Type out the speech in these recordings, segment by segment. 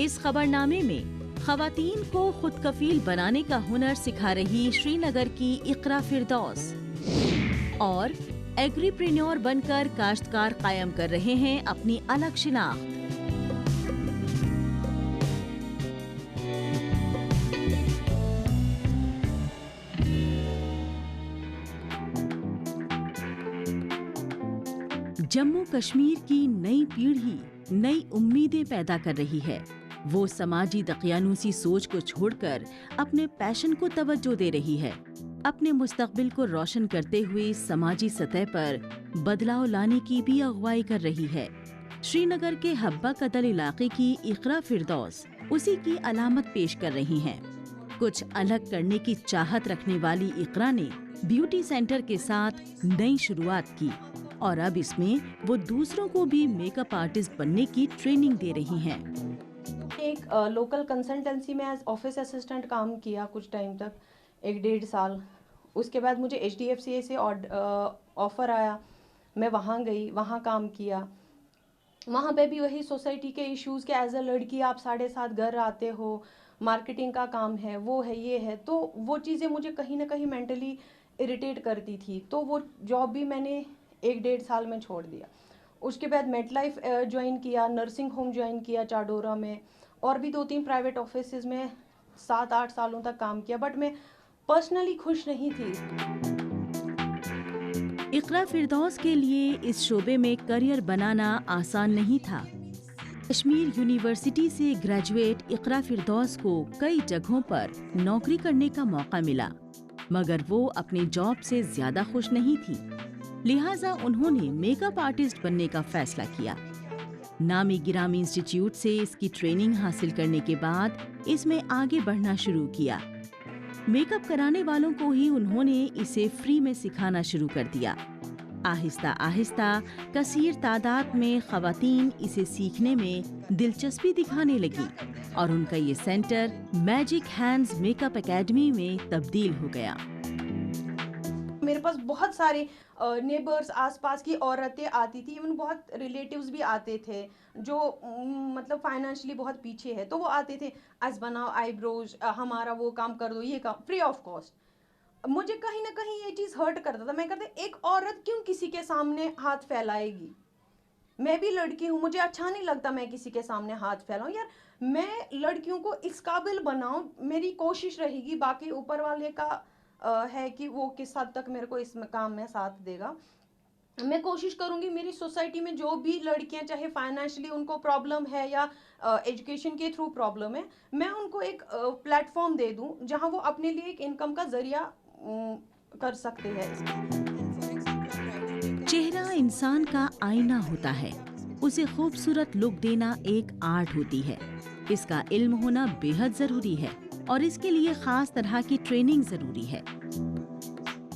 इस खबरनामे में खवातीन को खुद कफील बनाने का हुनर सिखा रही श्रीनगर की इकरा फिरदौस और एग्रीप्रेन्योर बनकर काश्तकार कायम कर रहे हैं अपनी अलग शिनाख्त। जम्मू कश्मीर की नई पीढ़ी नई उम्मीदें पैदा कर रही है। वो समाजी दकियानूसी सोच को छोड़कर अपने पैशन को तवज्जो दे रही है। अपने मुस्तकबिल को रोशन करते हुए समाजी सतह पर बदलाव लाने की भी अगुवाई कर रही है। श्रीनगर के हब्बा कदल इलाके की इकरा फिरदौस उसी की अलामत पेश कर रही हैं। कुछ अलग करने की चाहत रखने वाली इकरा ने ब्यूटी सेंटर के साथ नई शुरुआत की और अब इसमें वो दूसरों को भी मेकअप आर्टिस्ट बनने की ट्रेनिंग दे रही हैं। एक लोकल कंसल्टेंसी में एज ऑफिस असिस्टेंट काम किया कुछ टाइम तक, 1-1.5 साल। उसके बाद मुझे HDFC से ऑफ़र आया, मैं वहाँ गई, वहाँ काम किया। वहाँ पे भी वही सोसाइटी के इश्यूज़ के एज अ लड़की आप 7:30 घर आते हो, मार्केटिंग का काम है, वो है, ये है, तो वो चीज़ें मुझे कहीं ना कहीं मेंटली इरिटेट करती थी। तो वो जॉब भी मैंने 1-1.5 साल में छोड़ दिया। उसके बाद मेटलाइफ ज्वाइन किया, नर्सिंग होम ज्वाइन किया चाडोरा में, और भी 2-3 प्राइवेट ऑफिसेज में 7-8 सालों तक काम किया, बट मैं पर्सनली खुश नहीं थी। इकरा फिरदौस के लिए इस शोबे में करियर बनाना आसान नहीं था। कश्मीर यूनिवर्सिटी से ग्रेजुएट इकरा फिरदौस को कई जगहों पर नौकरी करने का मौका मिला, मगर वो अपनी जॉब से ज्यादा खुश नहीं थी। लिहाजा उन्होंने मेकअप आर्टिस्ट बनने का फैसला किया। नामी गिरामी इंस्टीट्यूट से इसकी ट्रेनिंग हासिल करने के बाद इसमें आगे बढ़ना शुरू किया। मेकअप कराने वालों को ही उन्होंने इसे फ्री में सिखाना शुरू कर दिया। आहिस्ता आहिस्ता कसीर तादाद में खवातीन इसे सीखने में दिलचस्पी दिखाने लगी और उनका ये centre magic hands makeup academy में तब्दील हो गया। मेरे पास बहुत सारे नेबर्स, आसपास की औरतें आती थी, इवन बहुत रिलेटिव्स भी आते थे जो मतलब फाइनेंशियली बहुत पीछे है, तो वो आते थे, आज बनाओ आईब्रोज, हमारा वो काम कर दो, ये काम फ्री ऑफ कॉस्ट। मुझे कहीं ना कहीं ये चीज़ हर्ट करता था। मैं कहते एक औरत क्यों किसी के सामने हाथ फैलाएगी? मैं भी लड़की हूँ, मुझे अच्छा नहीं लगता मैं किसी के सामने हाथ फैलाऊं। यार, मैं लड़कियों को इस काबिल बनाऊं, मेरी कोशिश रहेगी, बाकी ऊपर वाले का है कि वो किस हद तक मेरे को इस काम में साथ देगा। मैं कोशिश करूंगी मेरी सोसाइटी में जो भी लड़कियां, चाहे फाइनेंशियली उनको प्रॉब्लम है या एजुकेशन के थ्रू प्रॉब्लम है, मैं उनको एक प्लेटफॉर्म दे दूं जहां वो अपने लिए एक इनकम का जरिया कर सकते हैं। चेहरा इंसान का आईना होता है, उसे खूबसूरत लुक देना एक आर्ट होती है। इसका इल्म होना बेहद जरूरी है और इसके लिए खास तरह की ट्रेनिंग जरूरी है।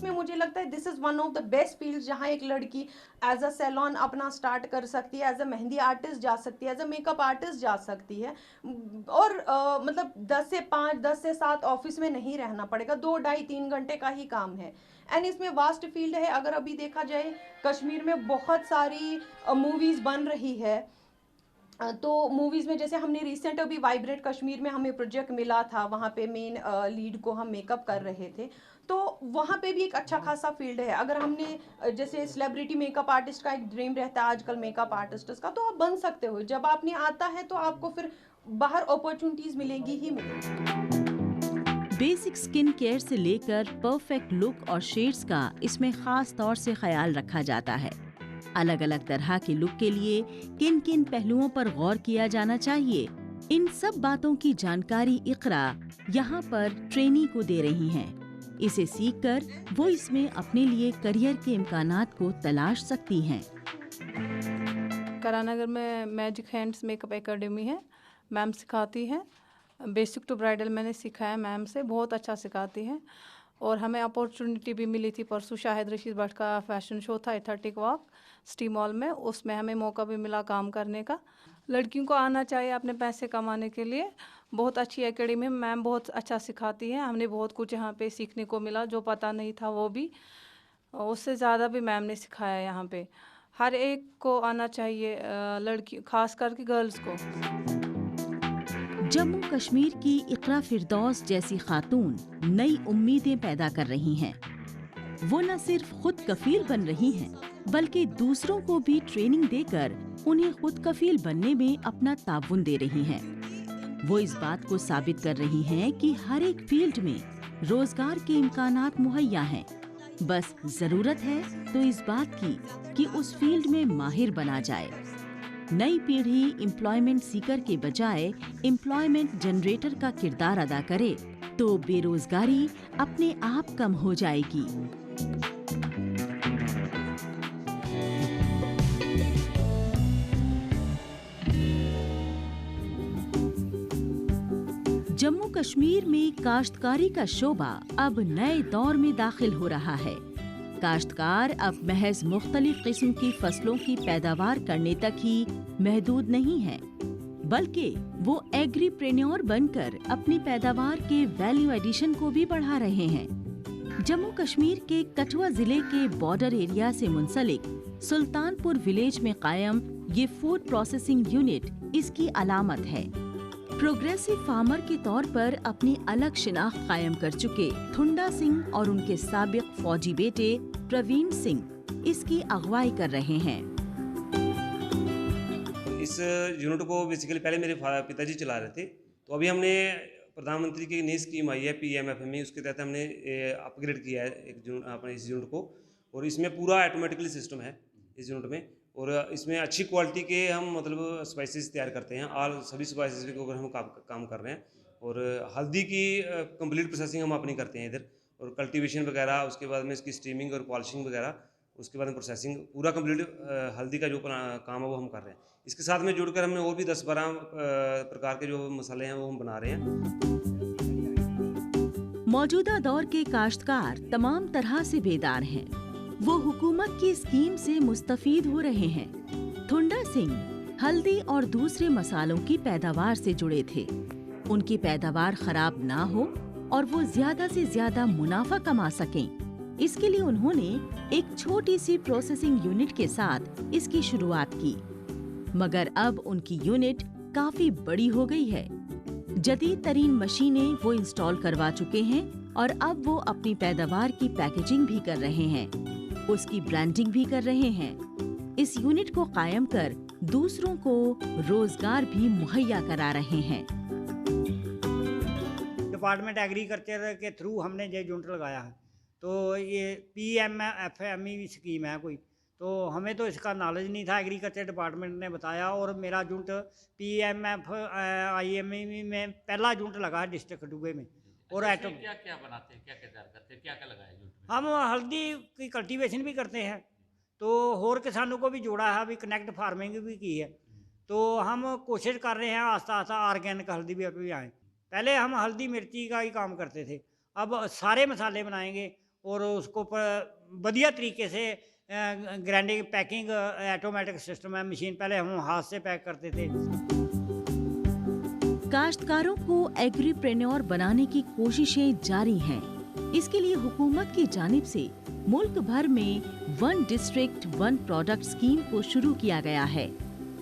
में मुझे लगता है this is one of the best field जहां एक लड़की एज अ सैलून अपना स्टार्ट कर सकती है, एज अ मेहंदी आर्टिस्ट जा सकती है, एज अ मेकअप आर्टिस्ट जा सकती है, और मतलब 10 से 5, 10 से 7 ऑफिस में नहीं रहना पड़ेगा, 2, 2.5, 3 घंटे का ही काम है। एंड इसमें वास्ट फील्ड है। अगर अभी देखा जाए, कश्मीर में बहुत सारी मूवीज बन रही है, तो मूवीज़ में जैसे हमने रिसेंट अभी वाइब्रेट कश्मीर में हमें प्रोजेक्ट मिला था, वहाँ पे मेन लीड को हम मेकअप कर रहे थे, तो वहाँ पे भी एक अच्छा खासा फील्ड है। अगर हमने जैसे सेलिब्रिटी मेकअप आर्टिस्ट का एक ड्रीम रहता है आजकल मेकअप आर्टिस्ट का, तो आप बन सकते हो। जब आपने आता है तो आपको फिर बाहर अपॉर्चुनिटीज़ मिलेंगी ही मिलेंगी। बेसिक स्किन केयर से लेकर परफेक्ट लुक और शेड्स का इसमें खास तौर से ख्याल रखा जाता है। अलग अलग तरह के लुक के लिए किन किन पहलुओं पर गौर किया जाना चाहिए, इन सब बातों की जानकारी इकरा यहाँ पर ट्रेनी को दे रही हैं। इसे सीखकर वो इसमें अपने लिए करियर के इम्कानात को तलाश सकती हैं। करानगर में मैजिक हैंड्स मेकअप एकेडमी है, मैम सिखाती हैं। बेसिक टू ब्राइडल मैंने सीखा है मैम से, बहुत अच्छा सिखाती हैं। और हमें अपॉर्चुनिटी भी मिली थी, परसों शाहिद रशीद भट्ट का फैशन शो था एथेटिक वॉक सिटी मॉल में, उसमें हमें मौका भी मिला काम करने का। लड़कियों को आना चाहिए अपने पैसे कमाने के लिए। बहुत अच्छी एकेडमी, मैम बहुत अच्छा सिखाती हैं। हमने बहुत कुछ यहाँ पे सीखने को मिला, जो पता नहीं था वो भी, उससे ज़्यादा भी मैम ने सिखाया। यहाँ पे हर एक को आना चाहिए, लड़की खास करके गर्ल्स को। जम्मू कश्मीर की इकरा फिरदौस जैसी खातून नई उम्मीदें पैदा कर रही हैं। वो न सिर्फ खुद कफील बन रही हैं, बल्कि दूसरों को भी ट्रेनिंग देकर उन्हें खुद कफील बनने में अपना ताउन दे रही हैं। वो इस बात को साबित कर रही हैं कि हर एक फील्ड में रोजगार के इम्कानात मुहैया हैं। बस जरूरत है तो इस बात की कि उस फील्ड में माहिर बना जाए। नई पीढ़ी एम्प्लॉयमेंट सीकर के बजाय एम्प्लॉयमेंट जनरेटर का किरदार अदा करे तो बेरोजगारी अपने आप कम हो जाएगी। जम्मू कश्मीर में काश्तकारी का शोबा अब नए दौर में दाखिल हो रहा है। काश्तकार अब महज मुख्तलिफ किस्म की फसलों की पैदावार करने तक ही महदूद नहीं है, बल्कि वो एग्रीप्रेन्योर बनकर अपनी पैदावार के वैल्यू एडिशन को भी बढ़ा रहे हैं। जम्मू कश्मीर के कठुआ जिले के बॉर्डर एरिया से मुंसलिक सुल्तानपुर विलेज में कायम ये फूड प्रोसेसिंग यूनिट इसकी अलामत है। प्रोग्रेसिव फार्मर के तौर पर अपनी अलग शिनाख्त कायम कर चुके थुंडा सिंह और उनके साबिक फौजी बेटे प्रवीण सिंह इसकी अगुवाई कर रहे हैं। इस यूनिट को बेसिकली पहले मेरे पिताजी चला रहे थे, तो अभी हमने प्रधानमंत्री की नई स्कीम आई है PMFME, उसके तहत हमने अपग्रेड किया है अपने इस यूनिट को। और इसमें पूरा ऑटोमेटिकली सिस्टम है इस यूनिट में, और इसमें अच्छी क्वालिटी के हम मतलब स्पाइसेस तैयार करते हैं। सभी स्पाइसेस के ऊपर हम काम कर रहे हैं। और हल्दी की कंप्लीट प्रोसेसिंग हम अपनी करते हैं इधर, और कल्टीवेशन वगैरह, उसके बाद में इसकी स्टीमिंग और पॉलिशिंग वगैरह, उसके बाद में प्रोसेसिंग, पूरा कंप्लीट हल्दी का जो काम है वो हम कर रहे हैं। इसके साथ में जुड़कर हमने और भी 10-12 प्रकार के जो मसाले हैं वो हम बना रहे हैं। मौजूदा दौर के काश्तकार तमाम तरह से बेदार हैं। वो हुकूमत की स्कीम से मुस्तफीद हो रहे हैं। थुंडा सिंह हल्दी और दूसरे मसालों की पैदावार से जुड़े थे। उनकी पैदावार खराब ना हो और वो ज्यादा से ज्यादा मुनाफा कमा सकें, इसके लिए उन्होंने एक छोटी सी प्रोसेसिंग यूनिट के साथ इसकी शुरुआत की। मगर अब उनकी यूनिट काफी बड़ी हो गई है। जदीद तरीन मशीनें वो इंस्टॉल करवा चुके हैं और अब वो अपनी पैदावार की पैकेजिंग भी कर रहे हैं, उसकी ब्रांडिंग भी कर रहे हैं। इस यूनिट को कायम कर दूसरों को रोजगार भी मुहैया करा रहे हैं। डिपार्टमेंट एग्रीकल्चर के थ्रू हमने ये यूनिट लगाया है, तो ये PMFME स्कीम है कोई, तो हमें तो इसका नॉलेज नहीं था, एग्रीकल्चर डिपार्टमेंट ने बताया। और मेरा यूनिट PMFIME में पहला यूनिट लगा है डिस्ट्रिक्ट कठुआ में। और क्या क्या बनाते हैं, क्या क्या तैयार करते हैं, क्या क्या लगाया यूनिट में? हम हल्दी की कल्टीवेशन भी करते हैं, तो और किसानों को भी जोड़ा है, अभी कनेक्ट फार्मिंग भी की है। तो हम कोशिश कर रहे हैं आस्ता आस्ता ऑर्गेनिक हल्दी भी अभी आए। पहले हम हल्दी मिर्ची का ही काम करते थे, अब सारे मसाले बनाएंगे और उसको बढ़िया तरीके से ग्राइंडिंग पैकिंग ऑटोमेटिक सिस्टम है, मशीन, पहले हम हाथ से पैक करते थे। काश्तकारों को एग्रीप्रेन्योर बनाने की कोशिशें जारी हैं। इसके लिए हुकूमत की जानिब से मुल्क भर में 1 डिस्ट्रिक्ट 1 प्रोडक्ट स्कीम को शुरू किया गया है।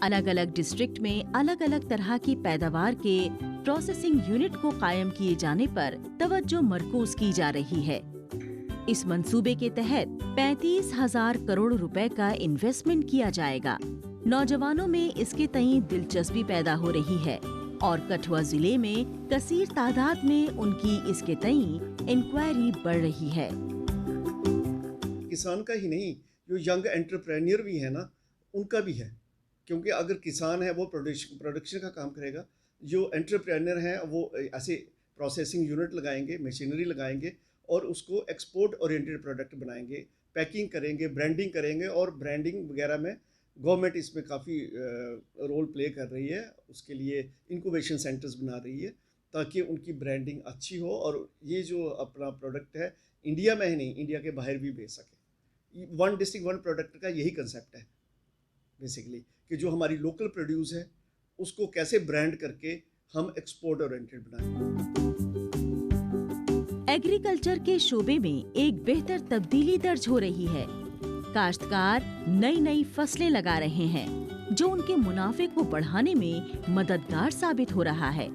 अलग अलग डिस्ट्रिक्ट में अलग अलग तरह की पैदावार के प्रोसेसिंग यूनिट को कायम किए जाने पर तवज्जो मरकूज की जा रही है। इस मंसूबे के तहत 35,000 करोड़ रुपए का इन्वेस्टमेंट किया जाएगा। नौजवानों में इसके तई दिलचस्पी पैदा हो रही है और कठुआ जिले में कसीर तादाद में उनकी इसके तई इंक्वायरी बढ़ रही है। किसान का ही नहीं, जो यंग एंटरप्रेन्योर भी है ना, उनका भी है। क्योंकि अगर किसान है वो प्रोडक्शन का काम करेगा, जो एंटरप्रेन्योर हैं वो ऐसे प्रोसेसिंग यूनिट लगाएंगे, मशीनरी लगाएंगे और उसको एक्सपोर्ट ओरिएंटेड प्रोडक्ट बनाएंगे, पैकिंग करेंगे, ब्रांडिंग करेंगे। और ब्रांडिंग वगैरह में गवर्नमेंट इसमें काफ़ी रोल प्ले कर रही है, उसके लिए इंक्यूबेशन सेंटर्स बना रही है ताकि उनकी ब्रांडिंग अच्छी हो और ये जो अपना प्रोडक्ट है इंडिया में ही नहीं, इंडिया के बाहर भी भेज सके। 1 डिस्ट्रिक्ट 1 प्रोडक्ट का यही कंसेप्ट है बेसिकली, कि जो हमारी लोकल प्रोड्यूस है उसको कैसे ब्रांड करके हम एक्सपोर्ट ओरिएंटेड बनाएं। एग्रीकल्चर के शोबे में एक बेहतर तब्दीली दर्ज हो रही है। काश्तकार नई नई फसलें लगा रहे हैं जो उनके मुनाफे को बढ़ाने में मददगार साबित हो रहा है।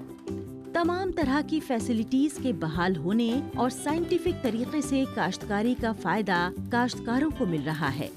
तमाम तरह की फैसिलिटीज के बहाल होने और साइंटिफिक तरीके से काश्तकारी का फायदा काश्तकारों को मिल रहा है।